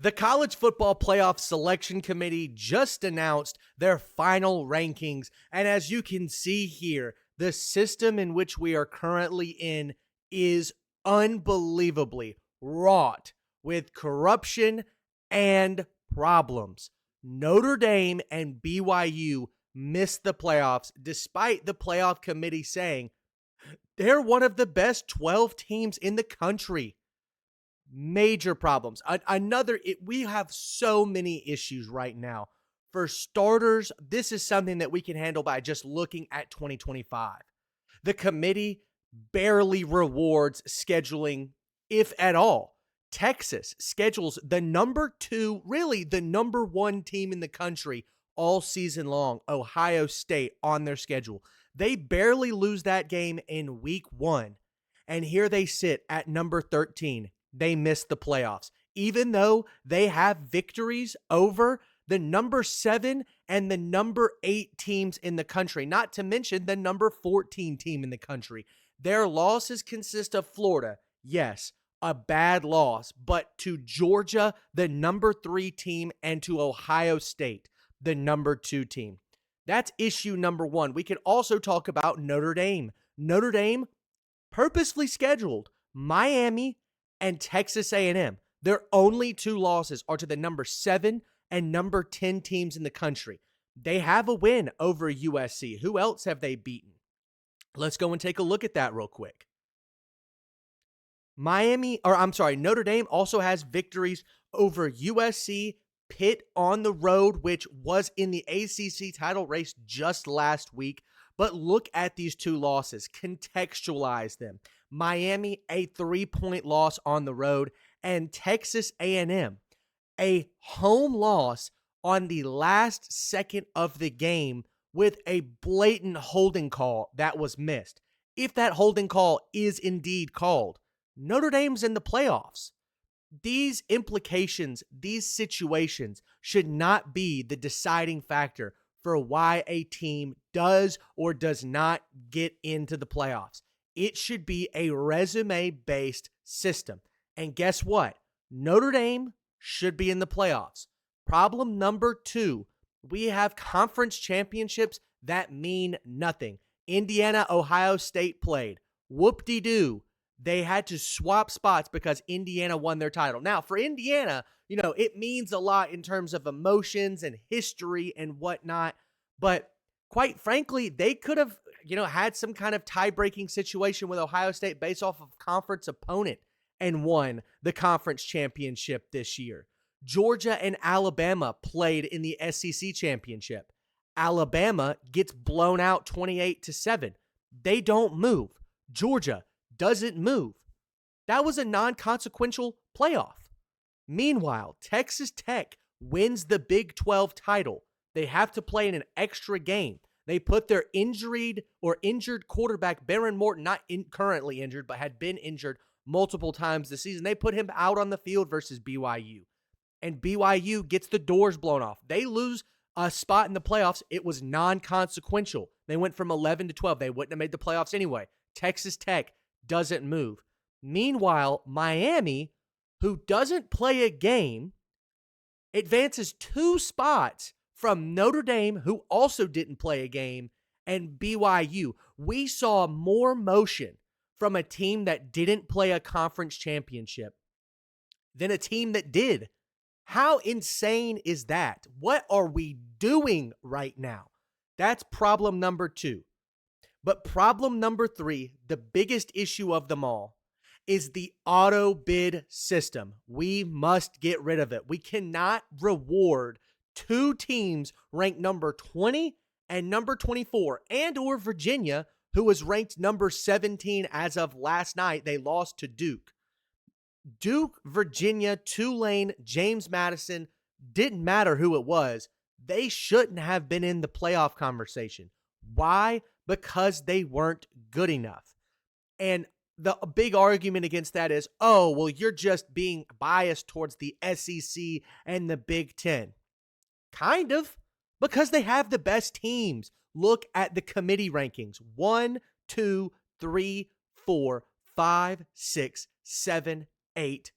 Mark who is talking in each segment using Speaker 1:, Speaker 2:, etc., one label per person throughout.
Speaker 1: The College Football Playoff Selection Committee just announced their final rankings. And as you can see here, the system in which we are currently in is unbelievably wrought with corruption and problems. Notre Dame and BYU missed the playoffs despite the playoff committee saying they're one of the best 12 teams in the country. Major problems. We have so many issues right now. For starters, this is something that we can handle by just looking at 2025. The committee barely rewards scheduling, if at all. Texas schedules the number two, really the number one team in the country all season long, Ohio State, on their schedule. They barely lose that game in week one. And here they sit at number 13. They missed the playoffs, even though they have victories over the number 7 and the number 8 teams in the country, not to mention the number 14 team in the country. Their losses consist of Florida, yes, a bad loss, but to Georgia, the number 3 team, and to Ohio State, the number 2 team. That's issue number 1. We can also talk about Notre Dame. Notre Dame purposefully scheduled Miami and Texas A&M. Their only 2 losses are to the number 7 and number 10 teams in the country. They have a win over USC. Who else have they beaten? Let's go and take a look at that real quick. Notre Dame also has victories over USC, Pitt on the road, which was in the ACC title race just last week. But look at these 2 losses. Contextualize them. Miami, a 3-point loss on the road, and Texas A&M, a home loss on the last second of the game with a blatant holding call that was missed. If that holding call is indeed called, Notre Dame's in the playoffs. These implications, these situations should not be the deciding factor for why a team does or does not get into the playoffs. It should be a resume-based system. And guess what? Notre Dame should be in the playoffs. Problem number 2, we have conference championships that mean nothing. Indiana, Ohio State played. Whoop-de-doo. They had to swap spots because Indiana won their title. Now, for Indiana, it means a lot in terms of emotions and history and whatnot. But quite frankly, they could have, had some kind of tie-breaking situation with Ohio State based off of conference opponent and won the conference championship this year. Georgia and Alabama played in the SEC championship. Alabama gets blown out 28-7. They don't move. Georgia doesn't move. That was a non-consequential playoff. Meanwhile, Texas Tech wins the Big 12 title. They have to play in an extra game. They put their injured quarterback, Baron Morton, not currently injured, but had been injured multiple times this season. They put him out on the field versus BYU. And BYU gets the doors blown off. They lose a spot in the playoffs. It was non-consequential. They went from 11 to 12. They wouldn't have made the playoffs anyway. Texas Tech doesn't move. Meanwhile, Miami, who doesn't play a game, advances 2 spots from Notre Dame, who also didn't play a game, and BYU. We saw more motion from a team that didn't play a conference championship than a team that did. How insane is that? What are we doing right now? That's problem number 2. But problem number 3, the biggest issue of them all, is the auto bid system. We must get rid of it. We cannot reward 2 teams ranked number 20 and number 24, and or Virginia, who was ranked number 17 as of last night. They lost to Duke. Duke, Virginia, Tulane, James Madison, didn't matter who it was. They shouldn't have been in the playoff conversation. Why? Because they weren't good enough. And the big argument against that is, oh, well, you're just being biased towards the SEC and the Big Ten. Kind of, because they have the best teams. Look at the committee rankings. 1, 2, 3, 4, 5, 6, 7, 8.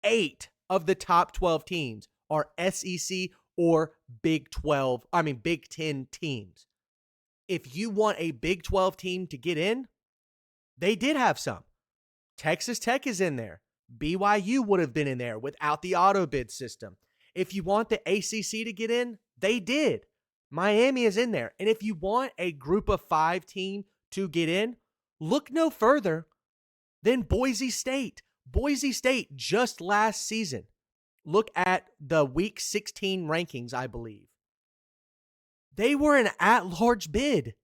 Speaker 1: 8 of the top 12 teams are SEC or Big 10 teams. If you want a Big 12 team to get in, they did have some. Texas Tech is in there. BYU would have been in there without the auto bid system. If you want the ACC to get in, they did. Miami is in there. And if you want a group of 5 team to get in, look no further than Boise State. Boise State just last season. Look at the week 16 rankings, I believe. They were an at-large bid.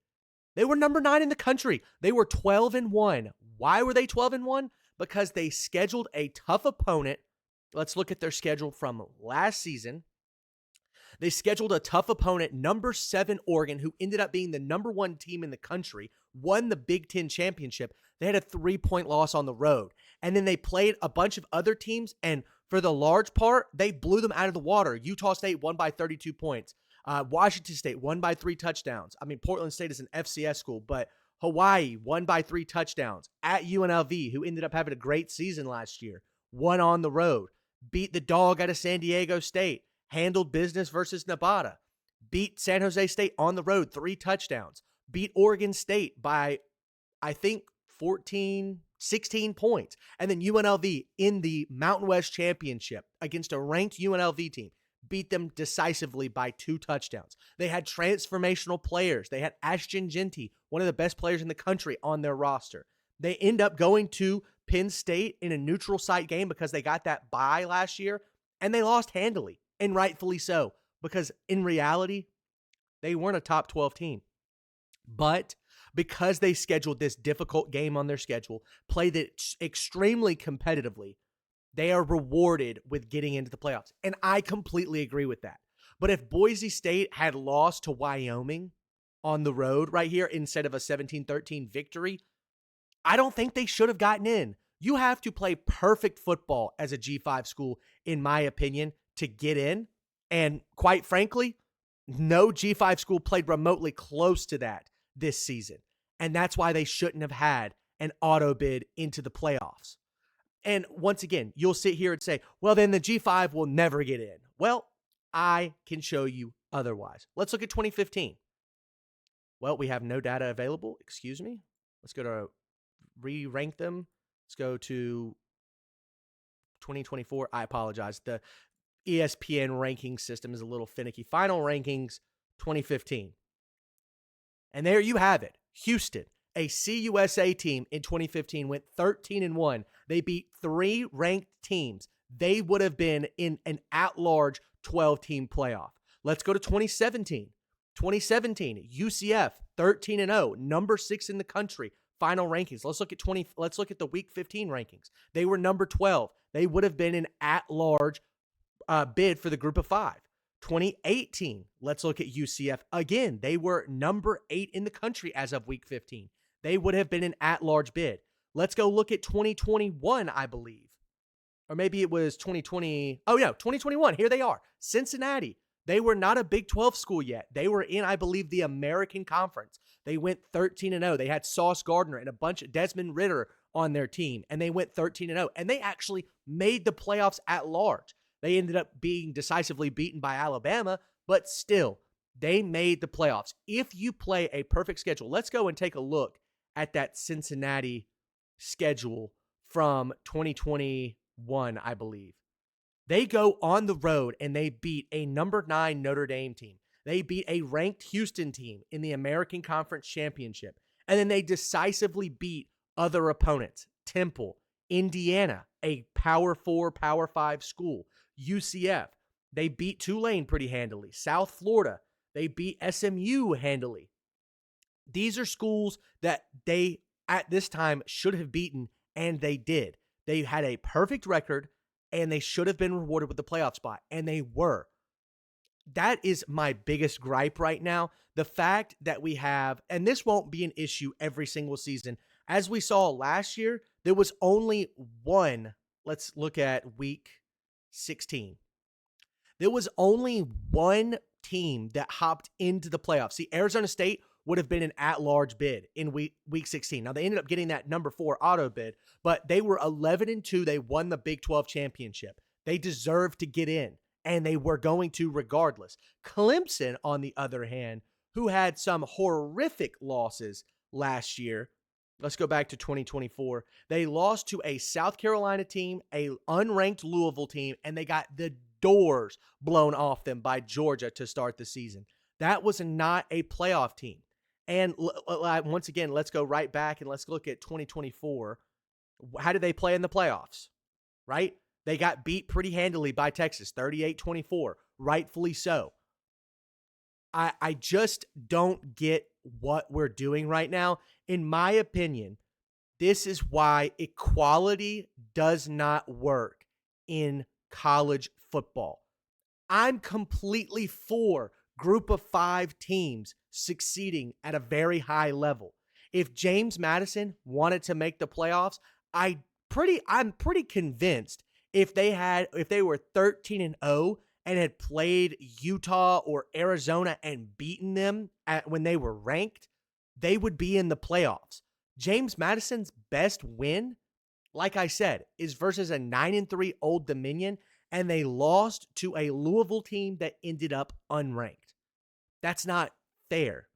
Speaker 1: They were number 9 in the country. They were 12-1. Why were they 12-1? Because they scheduled a tough opponent. Let's look at their schedule from last season. They scheduled a tough opponent, number 7 Oregon, who ended up being the number 1 team in the country, won the Big Ten championship. They had a 3-point loss on the road. And then they played a bunch of other teams, and for the large part, they blew them out of the water. Utah State won by 32 points. Washington State won by 3 touchdowns. I mean, Portland State is an FCS school, but Hawaii won by 3 touchdowns. At UNLV, who ended up having a great season last year, won on the road. Beat the dog out of San Diego State. Handled business versus Nevada. Beat San Jose State on the road, 3 touchdowns. Beat Oregon State by, I think, 14, 16 points. And then UNLV in the Mountain West Championship against a ranked UNLV team. Beat them decisively by 2 touchdowns. They had transformational players. They had Ashton Genty, one of the best players in the country, on their roster. They end up going to Penn State in a neutral site game because they got that bye last year, and they lost handily, and rightfully so, because in reality, they weren't a top 12 team. But because they scheduled this difficult game on their schedule, played it extremely competitively, they are rewarded with getting into the playoffs. And I completely agree with that. But if Boise State had lost to Wyoming on the road right here instead of a 17-13 victory, I don't think they should have gotten in. You have to play perfect football as a G5 school, in my opinion, to get in. And quite frankly, no G5 school played remotely close to that this season. And that's why they shouldn't have had an auto bid into the playoffs. And once again, you'll sit here and say, well, then the G5 will never get in. Well, I can show you otherwise. Let's look at 2015. Well, we have no data available. Excuse me. Let's go to re-rank them. Let's go to 2024. I apologize. The ESPN ranking system is a little finicky. Final rankings, 2015. And there you have it. Houston, a CUSA team in 2015, went 13-1. They beat 3 ranked teams. They would have been in an at-large 12-team playoff. Let's go to 2017. 2017, UCF, 13-0, number 6 in the country. Final rankings. Let's look at the week 15 rankings. They were number 12. They would have been an at-large bid for the group of 5. 2018, let's look at UCF. Again, they were number 8 in the country as of week 15. They would have been an at-large bid. Let's go look at 2021, I believe. Or maybe it was 2020. Oh, no, 2021. Here they are. Cincinnati. They were not a Big 12 school yet. They were in, I believe, the American Conference. They went 13-0. They had Sauce Gardner and a bunch of Desmond Ritter on their team, and they went 13-0. And they actually made the playoffs at large. They ended up being decisively beaten by Alabama, but still, they made the playoffs. If you play a perfect schedule, let's go and take a look at that Cincinnati schedule from 2021, I believe. They go on the road and they beat a number 9 Notre Dame team. They beat a ranked Houston team in the American Conference Championship. And then they decisively beat other opponents. Temple, Indiana, a Power 4, Power 5 school. UCF, they beat Tulane pretty handily. South Florida, they beat SMU handily. These are schools that they, at this time, should have beaten, and they did. They had a perfect record, and they should have been rewarded with the playoff spot, and they were. That is my biggest gripe right now. The fact that we have, and this won't be an issue every single season. As we saw last year, there was only one. Let's look at week 16. There was only one team that hopped into the playoffs. See, Arizona State would have been an at-large bid in week 16. Now, they ended up getting that number 4 auto bid, but they were 11-2. They won the Big 12 championship. They deserve to get in, and they were going to regardless. Clemson, on the other hand, who had some horrific losses last year. Let's go back to 2024. They lost to a South Carolina team, a unranked Louisville team, and they got the doors blown off them by Georgia to start the season. That was not a playoff team. And once again, let's go right back and let's look at 2024. How did they play in the playoffs? Right? They got beat pretty handily by Texas, 38-24, rightfully so. I just don't get what we're doing right now. In my opinion, this is why equality does not work in college football. I'm completely for group of 5 teams succeeding at a very high level. If James Madison wanted to make the playoffs, I'm pretty convinced if they were 13-0 and had played Utah or Arizona and beaten them when they were ranked, they would be in the playoffs. James Madison's best win, like I said, is versus a 9-3 Old Dominion, and they lost to a Louisville team that ended up unranked. That's not fair.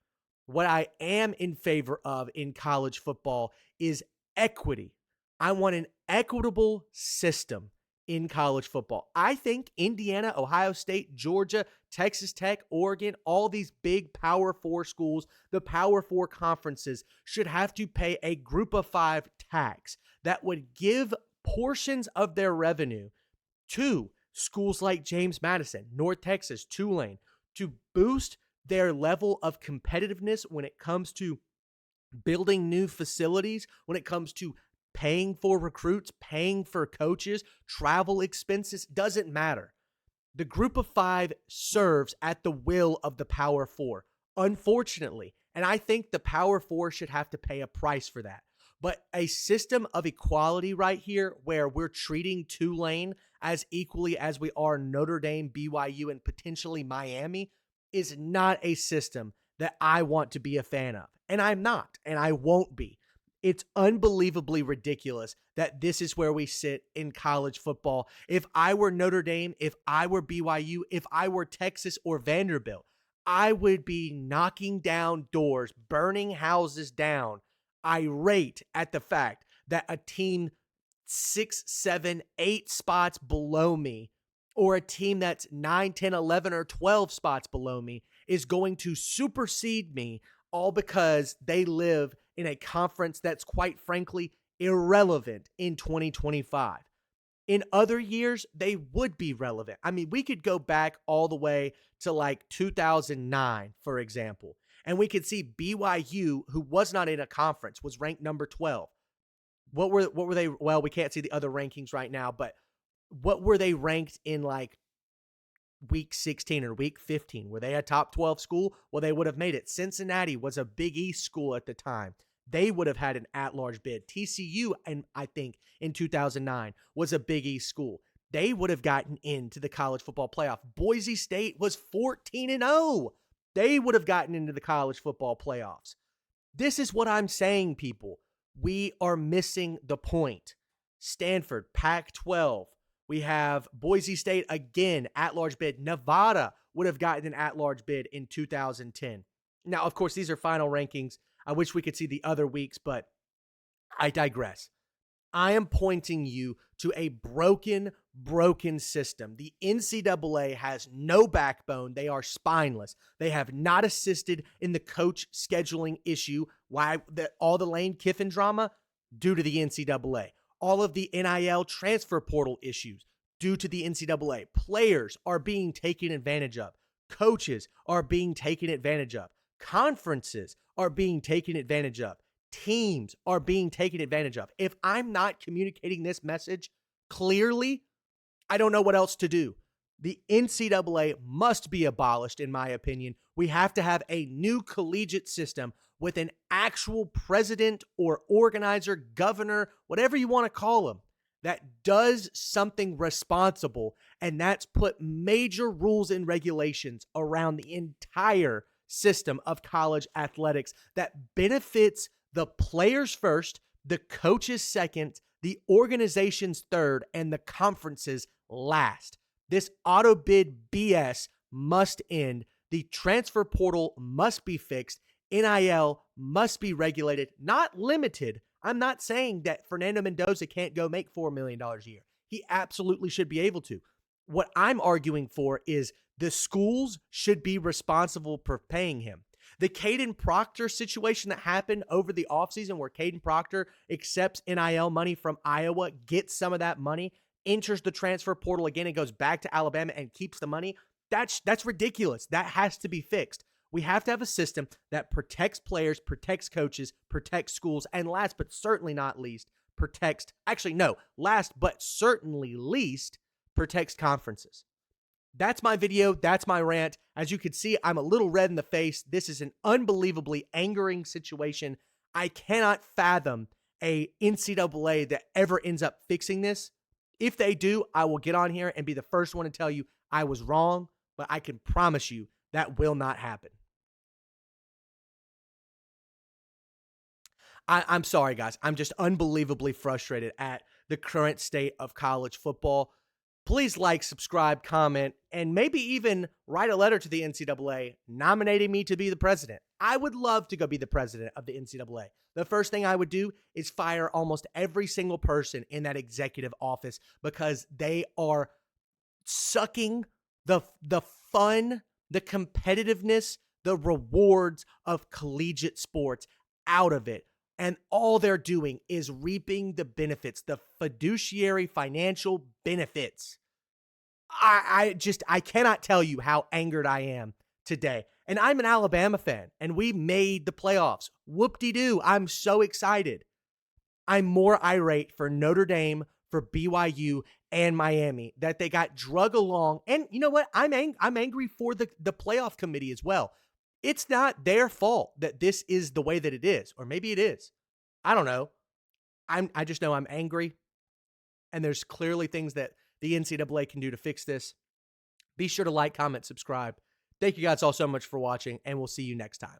Speaker 1: What I am in favor of in college football is equity. I want an equitable system in college football. I think Indiana, Ohio State, Georgia, Texas Tech, Oregon, all these big Power 4 schools, the Power 4 conferences should have to pay a group of 5 tax that would give portions of their revenue to schools like James Madison, North Texas, Tulane, to boost their level of competitiveness when it comes to building new facilities, when it comes to paying for recruits, paying for coaches, travel expenses, doesn't matter. The group of 5 serves at the will of the Power 4, unfortunately. And I think the Power 4 should have to pay a price for that. But a system of equality right here where we're treating Tulane as equally as we are Notre Dame, BYU, and potentially Miami is not a system that I want to be a fan of. And I'm not, and I won't be. It's unbelievably ridiculous that this is where we sit in college football. If I were Notre Dame, if I were BYU, if I were Texas or Vanderbilt, I would be knocking down doors, burning houses down, irate at the fact that a team 6, 7, 8 spots below me, or a team that's 9, 10, 11, or 12 spots below me is going to supersede me, all because they live in a conference that's quite frankly irrelevant in 2025. In other years, they would be relevant. I mean, we could go back all the way to like 2009, for example, and we could see BYU, who was not in a conference, was ranked number 12. What were they? Well, we can't see the other rankings right now, but what were they ranked in like week 16 or week 15? Were they a top 12 school? Well, they would have made it. Cincinnati was a Big East school at the time. They would have had an at-large bid. TCU, and I think in 2009, was a Big East school. They would have gotten into the college football playoff. Boise State was 14-0. They would have gotten into the college football playoffs. This is what I'm saying, people. We are missing the point. Stanford, Pac-12. We have Boise State again, at-large bid. Nevada would have gotten an at-large bid in 2010. Now, of course, these are final rankings. I wish we could see the other weeks, but I digress. I am pointing you to a broken system. The NCAA has no backbone. They are spineless. They have not assisted in the coach scheduling issue. Why all the Lane Kiffin drama? Due to the NCAA. All of the NIL transfer portal issues due to the NCAA. Players are being taken advantage of. Coaches are being taken advantage of. Conferences are being taken advantage of. Teams are being taken advantage of. If I'm not communicating this message clearly, I don't know what else to do. The NCAA must be abolished, in my opinion. We have to have a new collegiate system with an actual president or organizer, governor, whatever you want to call them, that does something responsible, and that's put major rules and regulations around the entire system of college athletics that benefits the players first, the coaches second, the organizations third, and the conferences last. This auto bid BS must end. The transfer portal must be fixed. NIL must be regulated, not limited. I'm not saying that Fernando Mendoza can't go make $4 million a year. He absolutely should be able to. What I'm arguing for is the schools should be responsible for paying him. The Caden Proctor situation that happened over the offseason where Caden Proctor accepts NIL money from Iowa, gets some of that money, enters the transfer portal again and goes back to Alabama and keeps the money. That's ridiculous. That has to be fixed. We have to have a system that protects players, protects coaches, protects schools, and last but certainly not least, last but certainly least, protects conferences. That's my video. That's my rant. As you can see, I'm a little red in the face. This is an unbelievably angering situation. I cannot fathom a NCAA that ever ends up fixing this. If they do, I will get on here and be the first one to tell you I was wrong, but I can promise you that will not happen. I'm sorry, guys. I'm just unbelievably frustrated at the current state of college football. Please like, subscribe, comment, and maybe even write a letter to the NCAA nominating me to be the president. I would love to go be the president of the NCAA. The first thing I would do is fire almost every single person in that executive office because they are sucking the fun, the competitiveness, the rewards of collegiate sports out of it. And all they're doing is reaping the benefits, the fiduciary financial benefits. I cannot tell you how angered I am today. And I'm an Alabama fan, and we made the playoffs. Whoop-de-doo. I'm so excited. I'm more irate for Notre Dame, for BYU, and Miami that they got drug along. And you know what? I'm angry for the playoff committee as well. It's not their fault that this is the way that it is, or maybe it is. I don't know. I just know I'm angry, and there's clearly things that the NCAA can do to fix this. Be sure to like, comment, subscribe. Thank you guys all so much for watching, and we'll see you next time.